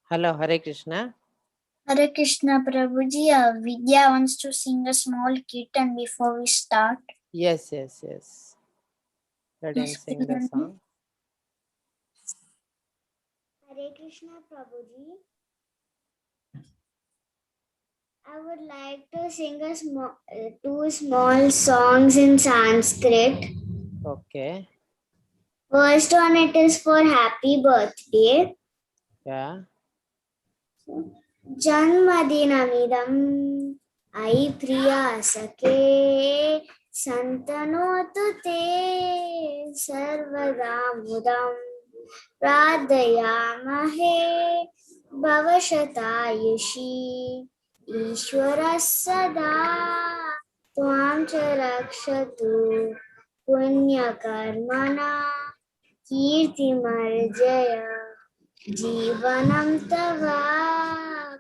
Hello, Hare Krishna. Hare Krishna Prabhuji. Vidya wants to sing a small kirtan before we start. Yes. Let him Yes, sing the song. Hare Krishna Prabhuji. I would like to sing two small songs in Sanskrit. Okay. First one, it is for happy birthday. Yeah. Janmadinamidam ai priya sake santanotu te sarvada mudam pradayamahe bhavashatayushi ishwara sada tvam cha rakshatu punyakarmana kirtimarjaya Jivanam tava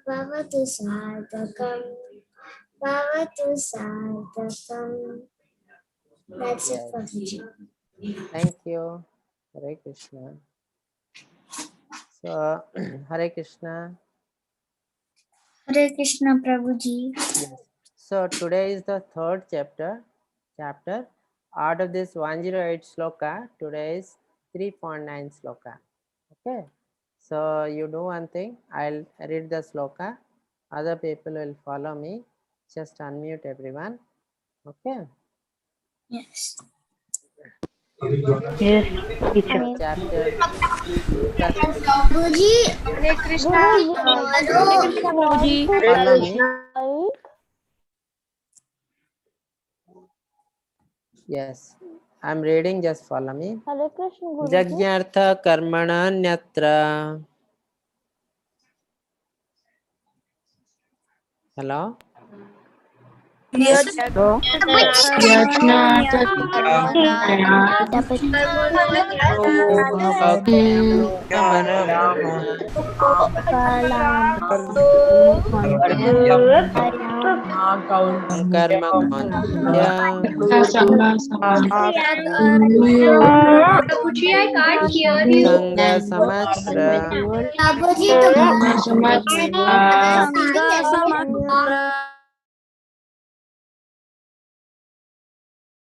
bhavatu sadhakam. That's it for Vijay. Thank you. Hare Krishna. So, Hare Krishna. Hare Krishna Prabhuji. Yes. So, today is the third chapter. Out of this 108 sloka, today is 3.9 sloka. Okay. So, you do one thing. I'll read the sloka. Other people will follow me. Just unmute everyone. Okay. Yes. Yes, teacher. Chapter. Prabhuji. Hare Krishna. Tomorrow. Prabhuji. Follow me. Yes, I'm reading, just follow me. Jagyartha karmana nyatra. Hello? Karma kauntya. Prabhuji, I can't hear you. Sangha samachra. Prabhuji,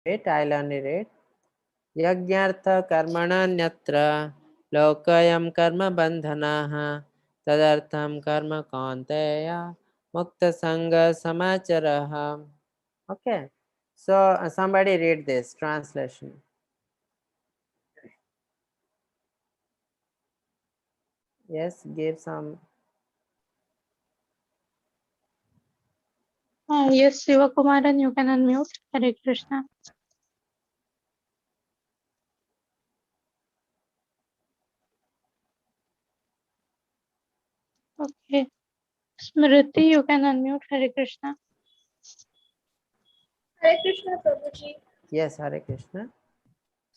Wait, I'll only read. Yagyartha karmana nyatra. Lokayam karma bandhanaha. Tadartham karma kaunteya. Mukta sangha samacharaha. Okay. So somebody read this translation. Yes, give some. Yes, Sivakumaran, you can unmute. Hare Krishna. Okay. Smriti, you can unmute. Hare Krishna. Hare Krishna, Prabhuji. Yes, Hare Krishna.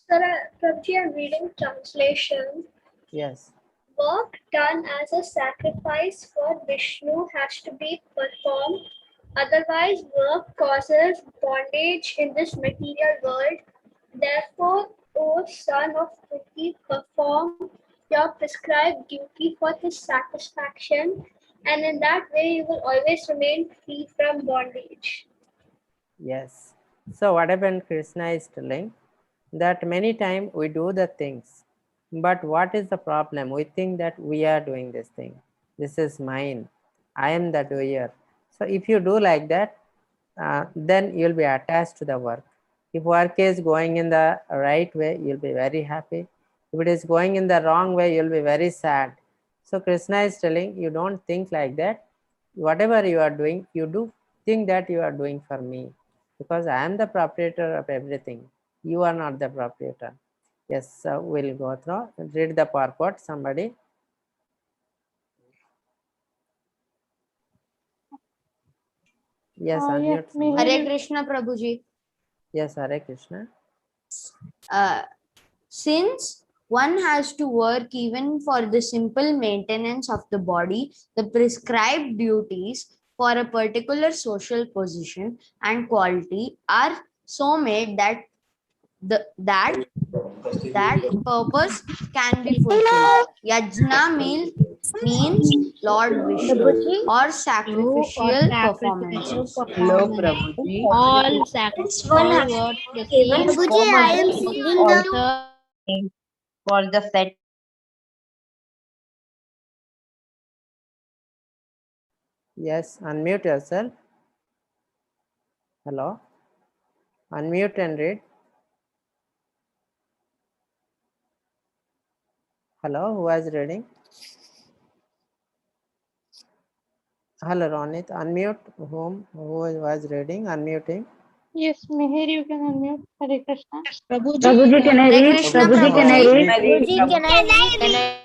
Sir, Prabhuji, I'm reading translation. Yes. Work done as a sacrifice for Vishnu has to be performed. Otherwise, work causes bondage in this material world. Therefore, O son of Prithvi, perform your prescribed duty for his satisfaction, and in that way you will always remain free from bondage. Yes. So what happened, Krishna is telling that many times we do the things, but what is the problem? We think that we are doing this thing. This is mine. I am the doer. So if you do like that, then you'll be attached to the work. If work is going in the right way, you'll be very happy. If it is going in the wrong way, you'll be very sad. So Krishna is telling you, don't think like that. Whatever you are doing, you do think that you are doing for me, because I am the proprietor of everything. You are not the proprietor. Yes, we'll go through. Read the purport, somebody. Yes, unmute Yes, Mihir, somebody. Hare Krishna, Prabhuji. Yes, Hare Krishna. Since one has to work even for the simple maintenance of the body, the prescribed duties for a particular social position and quality are so made that that purpose can be fulfilled. Yajna means Lord Vishnu or sacrificial performances. Hello, Prabhuji. all This one all has words the given. same Prabhuji, common I am thing singing or the serve For the set. Yes, unmute yourself. Hello. Unmute and read. Hello, who was reading? Hello, Ronit. Unmute whom? Who was reading? Unmuting. Yes, Mihir, you can unmute. Hare Krishna. Prabhuji, can I Hare read? Krishna, Prabhuji, can I Prabhuji. read? Prabhuji, can I read?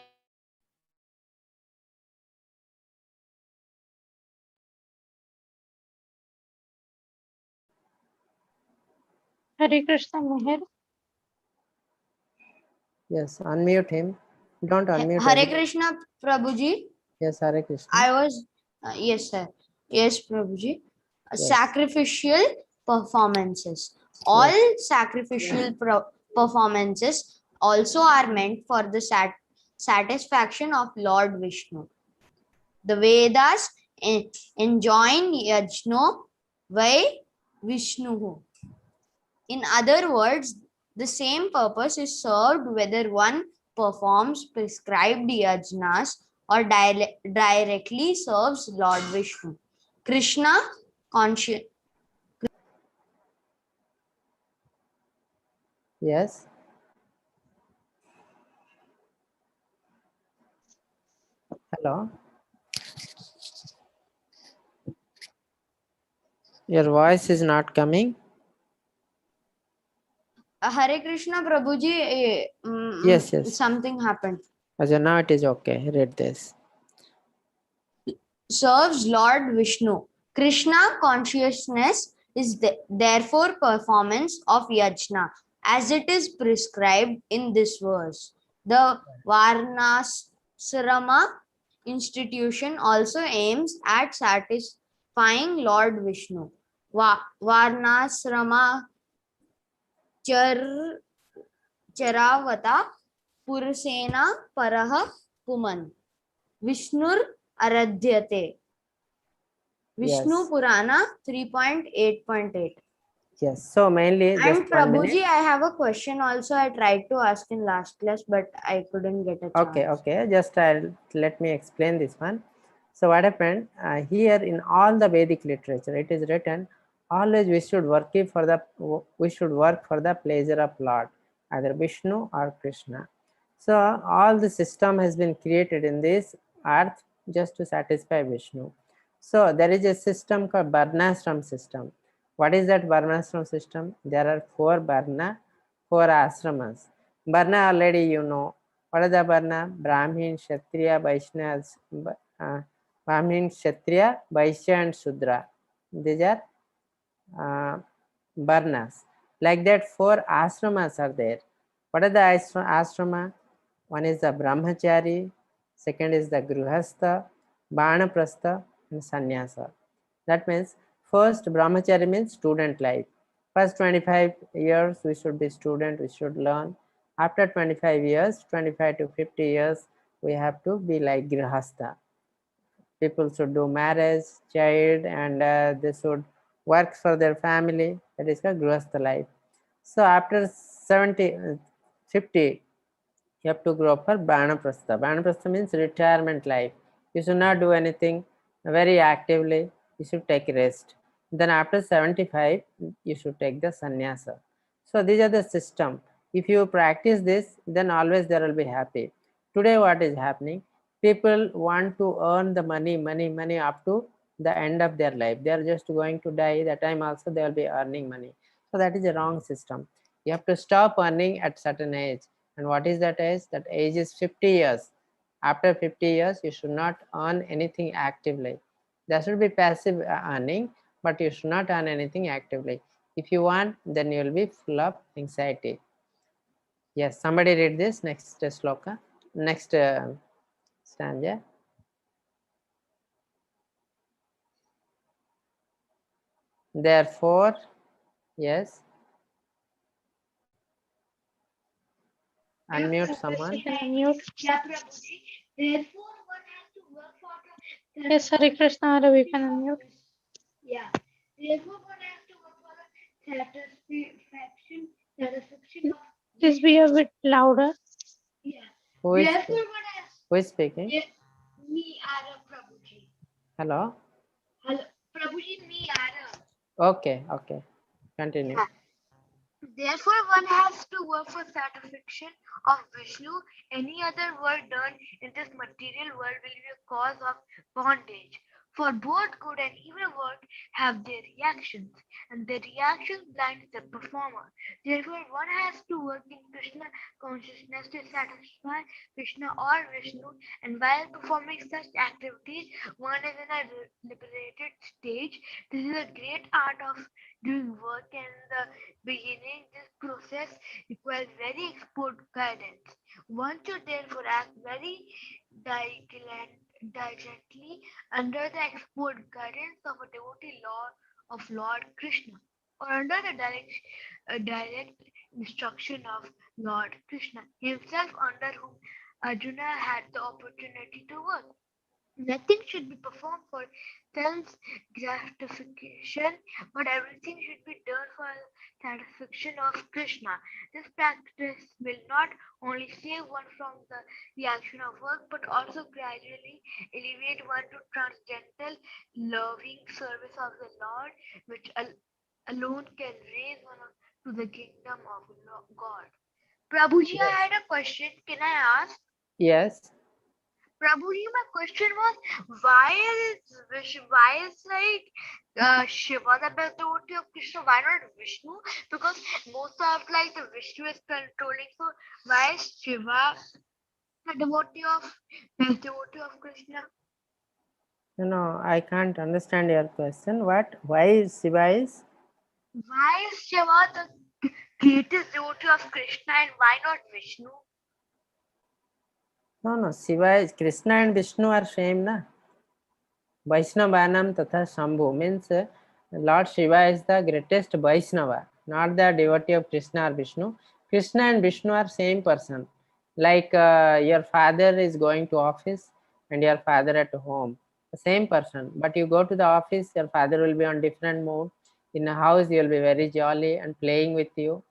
Hare Krishna, Mihir. Yes, unmute him. Don't unmute Hare everyone. Krishna, Prabhuji. Yes, Hare Krishna. I was, yes, sir. Yes, Prabhuji. Yes. Sacrificial performances. All Yes. sacrificial performances also are meant for the satisfaction of Lord Vishnu. The Vedas enjoin yajno vai Vishnu. In other words, the same purpose is served whether one performs prescribed yajnas or directly serves Lord Vishnu. Krishna conscious. Yes. Hello. Your voice is not coming. Hare Krishna Prabhuji, Yes, yes. something happened. Ajay, now it is okay. Read this. Serves Lord Vishnu. Krishna consciousness is therefore performance of yajna as it is prescribed in this verse. The Varnasrama institution also aims at satisfying Lord Vishnu. Varnasrama charavata purusena paraha puman Vishnur aradhyate. Vishnu Yes. Purana 3.8.8. Yes. So mainly, just And 1 minute. Prabhuji, I have a question also. I tried to ask in last class, but I couldn't get a chance. Okay. Just let me explain this one. So what happened here in all the Vedic literature, it is written always we should work for the pleasure of Lord, either Vishnu or Krishna. So all the system has been created in this earth just to satisfy Vishnu. So there is a system called Varnashram system. What is that Varnashram system? There are 4 Varna, 4 ashramas. Varna already you know. What is the Varna? Brahmin, Kshatriya, Vaishya, Brahmin, Kshatriya, Vaishya and Shudra. These are Varnas. Like that 4 ashramas are there. What are the ashrama? One is the Brahmachari, second is the Grihastha, Banaprastha and Sannyasa. That means first Brahmachari means student life. First 25 years we should be student, we should learn. After 25 years, 25 to 50 years, we have to be like grihastha. People should do marriage, child, and they should work for their family. That is the grihastha life. So after 70, 50, you have to go for Banaprastha. Banaprastha means retirement life. You should not do anything very actively. You should take rest. Then after 75, you should take the sannyasa. So these are the system. If you practice this, then always there will be happy. Today what is happening? People want to earn the money up to the end of their life. They are just going to die. That time also they will be earning money. So that is a wrong system. You have to stop earning at certain age. And what is that age? That age is 50 years. After 50 years, you should not earn anything actively. There should be passive earning, but you should not earn anything actively. If you want, then you will be full of anxiety. Yes, somebody read this next sloka, next stanza. Therefore, yes, unmute someone. You can unmute. Yeah, Prabhuji. Therefore, one has to work for the. Yes, Hare Krishna, Ravi, you can unmute. Yeah. Therefore, one has to work for the satisfaction of. Please be a bit louder. Yeah. Who is, Therefore, one has. who is speaking? Yeah, me, Ara, Prabhuji. Hello? Hello, Prabhuji, me, Ara. Okay, okay. Continue. Yeah. Therefore, one has to work for satisfaction of Vishnu. Any other work done in this material world will be a cause of bondage. For both good and evil work have their reactions, and the reactions blind the performer. Therefore, one has to work in Krishna consciousness to satisfy Krishna or Vishnu, and while performing such activities, one is in a liberated stage. This is a great art of doing work, and the beginning this process requires very expert guidance. One should therefore act very diligently under the expert guidance of a devotee Lord of Lord Krishna, or under the direct instruction of Lord Krishna himself, under whom Arjuna had the opportunity to work. Nothing should be performed for self gratification, but everything should be done for satisfaction of Krishna. This practice will not only save one from the reaction of work, but also gradually elevate one to transcendental, loving service of the Lord, which alone can raise one to the kingdom of God. Prabhuji, I had a question. Can I ask? Yes. Prabhuji, my question was why is like Shiva the best devotee of Krishna? Why not Vishnu? Because most of like the Vishnu is controlling. So why is Shiva the best devotee of Krishna? No, I can't understand your question. What? Why is Shiva is? Why is Shiva the greatest devotee of Krishna, and why not Vishnu? No. Shiva is Krishna and Vishnu are same, na? Vaishnavanam tatha Shambhu means Lord Shiva is the greatest Vaishnava, not the devotee of Krishna or Vishnu. Krishna and Vishnu are same person. Like your father is going to office and your father at home. The same person. But you go to the office, your father will be on different mood. In a house, you will be very jolly and playing with you.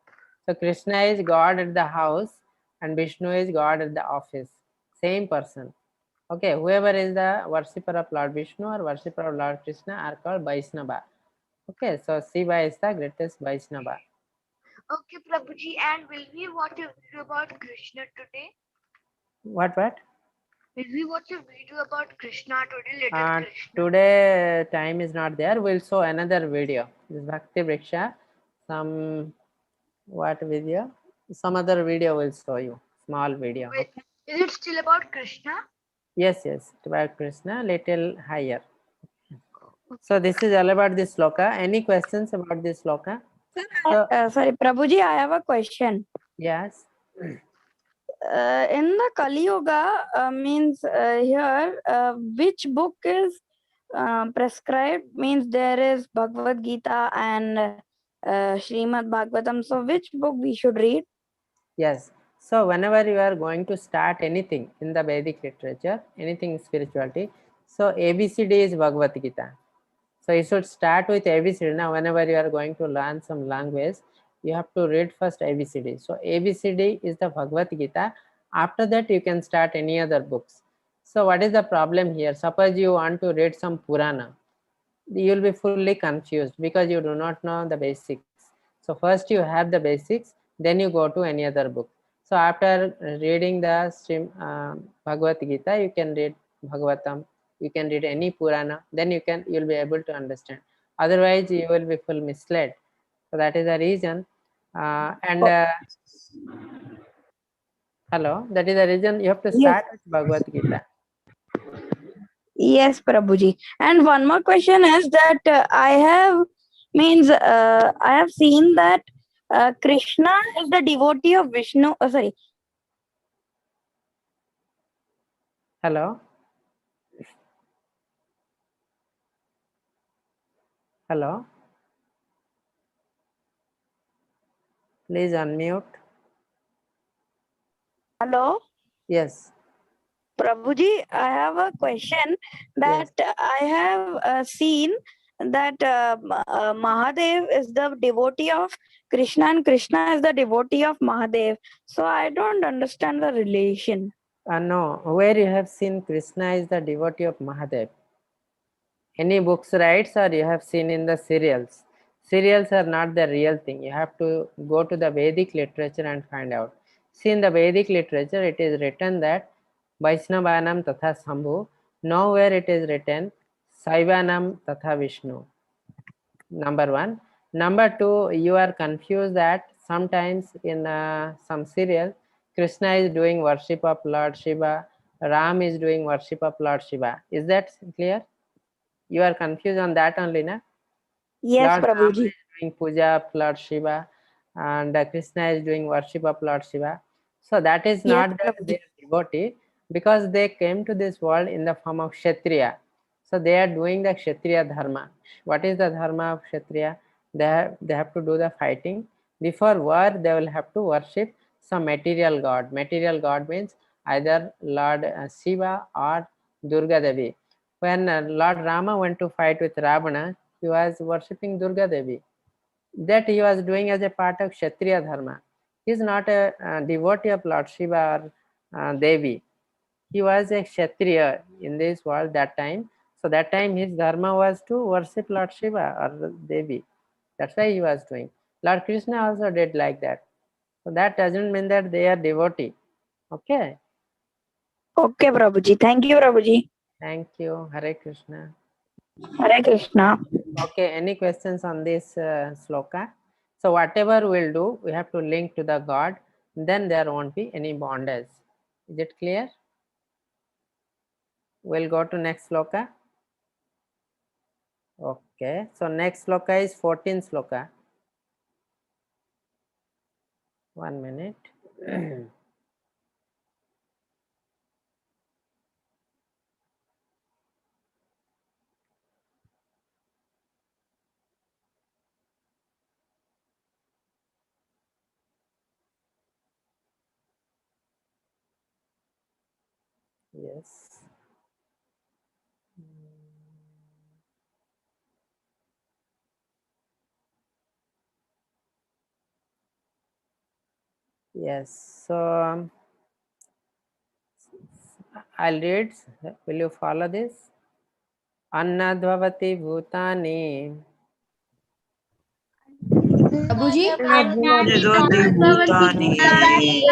So Krishna is God at the house and Vishnu is God at the office. Same person. Okay, whoever is the worshipper of Lord Vishnu or worshipper of Lord Krishna are called Vaishnava. Okay, so Shiva is the greatest Vaishnava. Okay, Prabhuji, and will we watch a video about Krishna today? What? Will we watch a video about Krishna today, little Krishna? Today time is not there. We'll show another video. This Bhakti Vrikhsa. Some what video? Some other video will show you. Small video. Wait, is it still about Krishna? Yes. About Krishna, little higher. So this is all about this sloka. Any questions about this sloka? Sorry, Prabhuji, I have a question. Yes. In the Kali Yuga, means here, which book is prescribed? Means there is Bhagavad Gita and Srimad Bhagavatam. So which book we should read? Yes. So whenever you are going to start anything in the Vedic literature, anything spirituality, so ABCD is Bhagavad Gita. So you should start with ABCD. Now whenever you are going to learn some language, you have to read first ABCD. So ABCD is the Bhagavad Gita. After that you can start any other books. So what is the problem here? Suppose you want to read some Purana, you will be fully confused because you do not know the basics. So first you have the basics, then you go to any other book. So after reading the Bhagavad Gita, you can read Bhagavatam, you can read any Purana, then you'll be able to understand. Otherwise you will be full misled. So that is the reason. Hello, that is the reason you have to Yes. start with Bhagavad Gita. Yes, Prabhuji. And one more question is that I have seen that Krishna is the devotee of Vishnu. Sorry. Hello. Hello. Please unmute. Hello, Yes. Prabhuji. I have a question that Yes. I have seen that Mahadev is the devotee of Krishna and Krishna is the devotee of Mahadev. So I don't understand the relation. No, where you have seen Krishna is the devotee of Mahadev? Any books writes or you have seen in the serials? Serials are not the real thing. You have to go to the Vedic literature and find out. See, in the Vedic literature, it is written that Vaishnavanam tatha Sambhu. Nowhere it is written Saivanam tatha Vishnu. Number one. Number two, you are confused that sometimes in some serial, Krishna is doing worship of Lord Shiva, Ram is doing worship of Lord Shiva. Is that clear? You are confused on that only, na? Yes, Lord Rama Prabhuji. is doing puja of Lord Shiva and Krishna is doing worship of Lord Shiva. So that is Yes, not their Prabhuji. devotee because they came to this world in the form of Kshatriya. So they are doing the Kshatriya dharma. What is the dharma of Kshatriya? They have to do the fighting. Before war, they will have to worship some material god. Material god means either Lord Shiva or Durga Devi. When Lord Rama went to fight with Ravana, he was worshipping Durga Devi. That he was doing as a part of Kshatriya Dharma. He is not a devotee of Lord Shiva or Devi. He was a Kshatriya in this world that time. So that time his dharma was to worship Lord Shiva or Devi. That's why he was doing. Lord Krishna also did like that. So that doesn't mean that they are devotee. Okay. Okay, Prabhuji. Thank you, Prabhuji. Thank you. Hare Krishna. Hare Krishna. Okay, any questions on this sloka? So whatever we'll do, we have to link to the God, then there won't be any bondage. Is it clear? We'll go to next sloka. Okay, so next sloka is 14th sloka. 1 minute. Yes. Yes, so I'll read. Will you follow this? Annadvavati bhutani Prabhuji? Nirvati Bhutani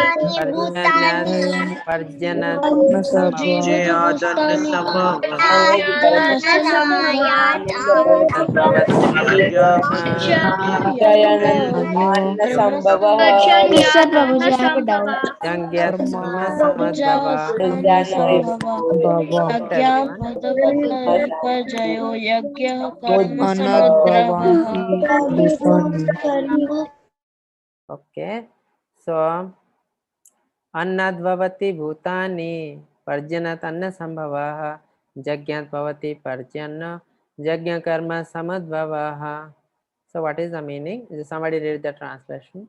parjanat parjanat sambhavati Jayadanya Sambhava Yes, sir, Prabhuji, I have a doubt. Jangyat karma samadbhava. After everyone. जयो यज्ञः कर्म समुद्रवः Okay. So अन्नद्भवति भूतानि पर्जनत अन्न संभवः यज्ञात् भवति पर्जन्य यज्ञ कर्म समुद्भवः. So what is the meaning? Somebody read the translation.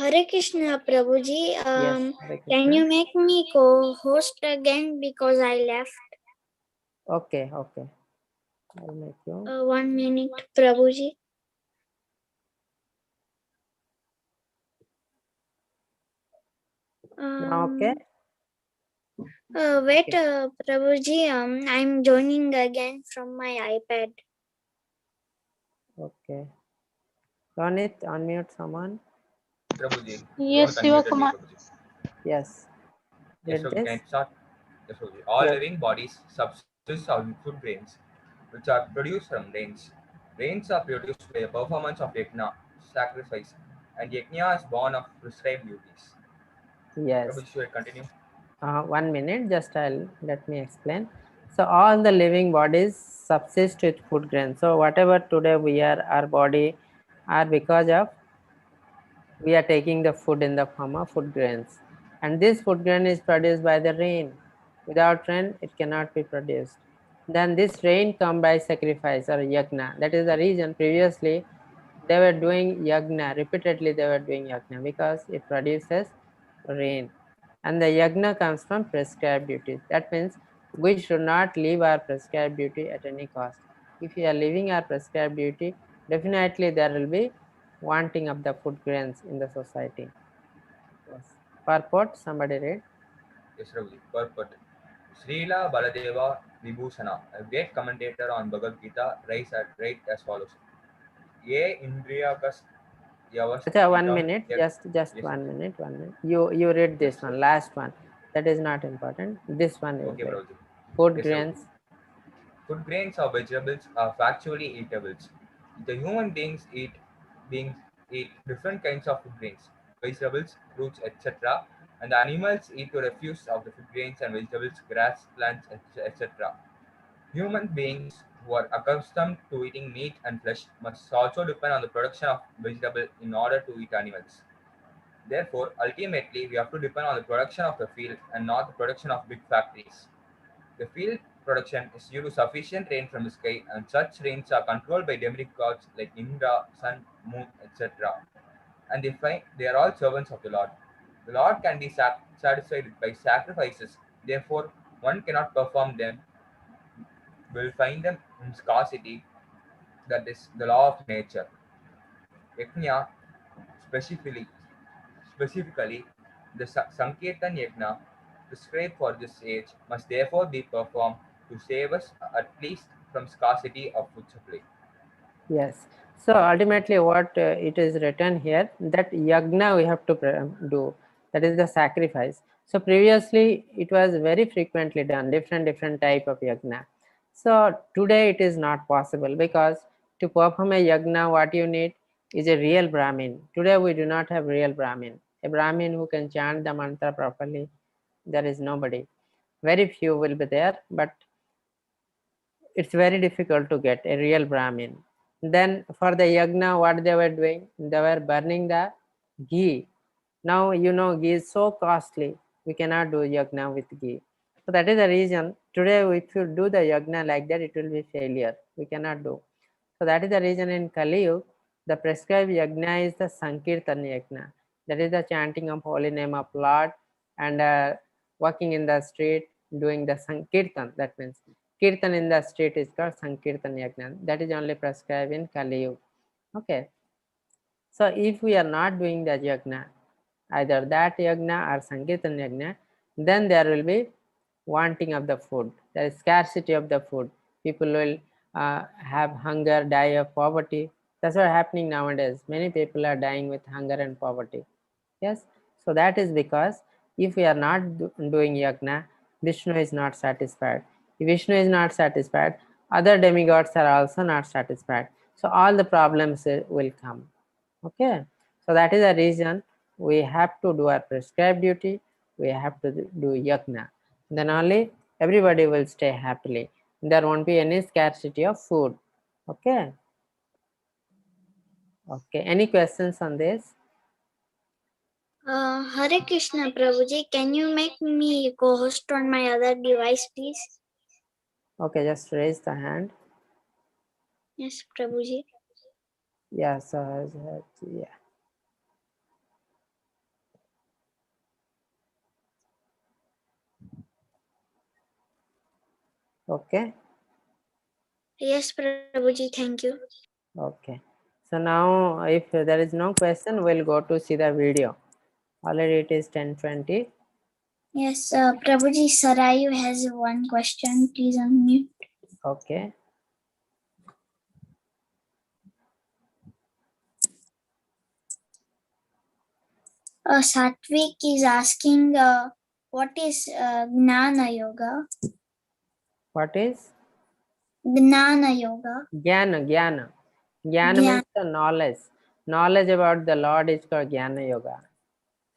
Hare Krishna, Prabhuji. Yes, Hare Can you Krishna. make me co-host again because I left? Okay, okay. I'll make you. 1 minute, Prabhuji. Now, okay. Wait, Prabhuji. I'm joining again from my iPad. Okay. Ronit, unmute someone. Prabhuji, Yes, you are unmuted me, Shivakumar. Prabhuji. Yes. Yes, Read Prabhuji, can this. I start? Yes, Prabhuji. All Yes. living bodies subsist on food grains, which are produced from rains. Rains are produced by the performance of yajna, sacrifice, and yajna is born of prescribed duties. Yes. Prabhuji, should I continue? 1 minute, just let me explain. So all the living bodies subsist with food grains. So whatever today we are, our body are because of we are taking the food in the form of food grains, and this food grain is produced by the rain. Without rain it cannot be produced. Then this rain come by sacrifice or yagna. That is the reason previously they were doing yagna repeatedly. They were doing yagna because it produces rain, and the yagna comes from prescribed duties. That means we should not leave our prescribed duty at any cost. If we are leaving our prescribed duty, definitely there will be wanting of the food grains in the society. Yes. Purport, somebody read. Yes, Prabhuji. Purport. Srila Baladeva Vibhushana, a great commentator on Bhagavad Gita, writes as follows. Ye Indriyakas Acha, 1 Yavasthitam minute, Yat. just Yes, 1 Prabhuji. minute, 1 minute. You read Yes, this one, last one. That is not important. This one you okay, read. Prabhuji. Food Yes, Prabhuji. grains. Food grains or vegetables are factually eatables. The human beings eat different kinds of food grains, vegetables, fruits, etc. And the animals eat to refuse of the food grains and vegetables, grass, plants, etc. Human beings who are accustomed to eating meat and flesh must also depend on the production of vegetable in order to eat animals. Therefore, ultimately, we have to depend on the production of the field and not the production of big factories. The field production is due to sufficient rain from the sky, and such rains are controlled by demigods like Indra, Sun, Moon, etc. And they are all servants of the Lord. The Lord can be satisfied by sacrifices, therefore, one cannot perform them, will find them in scarcity. That is the law of nature. Yajna, specifically, specifically the Sankirtan Yajna prescribed for this age must therefore be performed to save us at least from scarcity of food supply. Yes. So ultimately what it is written here, that yagna we have to do, that is the sacrifice. So previously it was very frequently done, different type of yagna. So today it is not possible, because to perform a yagna what you need is a real Brahmin. Today we do not have real Brahmin, a Brahmin who can chant the mantra properly. There is nobody. Very few will be there, but it's very difficult to get a real Brahmin. Then for the yagna, what they were doing? They were burning the ghee. Now you know ghee is so costly. We cannot do yagna with ghee. So that is the reason today if you do the yagna like that, it will be failure. We cannot do. So that is the reason in Kali Yuga, the prescribed yagna is the Sankirtan yagna. That is the chanting of holy name of Lord, and walking in the street doing the Sankirtan. That means Kirtan in the street is called Sankirtan yagna. That is only prescribed in Kali Yuga. Okay. So if we are not doing the yagna, either that yagna or Sankirtan yagna, then there will be wanting of the food. There is scarcity of the food. People will have hunger, die of poverty. That's what happening nowadays. Many people are dying with hunger and poverty. Yes. So that is because if we are not doing yagna, Vishnu is not satisfied. If Vishnu is not satisfied, other demigods are also not satisfied. So all the problems will come. Okay. So that is the reason we have to do our prescribed duty. We have to do yagna. Then only everybody will stay happily. There won't be any scarcity of food. Okay. Okay. Any questions on this? Hare Krishna, Prabhuji. Can you make me co-host on my other device, please? Okay, just raise the hand. Yes, Prabhuji. Yeah, so yeah. Okay. Yes, Prabhuji, thank you. Okay. So now if there is no question, we'll go to see the video. Already it is 10:20. Yes, Prabhuji, Sarayu has one question. Please unmute. Okay. Satvik is asking, what is Gnana Yoga? What is? Gnana Yoga. Jnana. Jnana. Jnana means the knowledge. Knowledge about the Lord is called Jnana Yoga.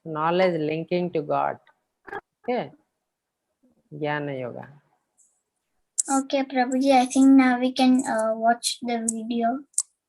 Knowledge linking to God. Okay. Jnana Yoga. Okay, Prabhuji, I think now we can watch the video.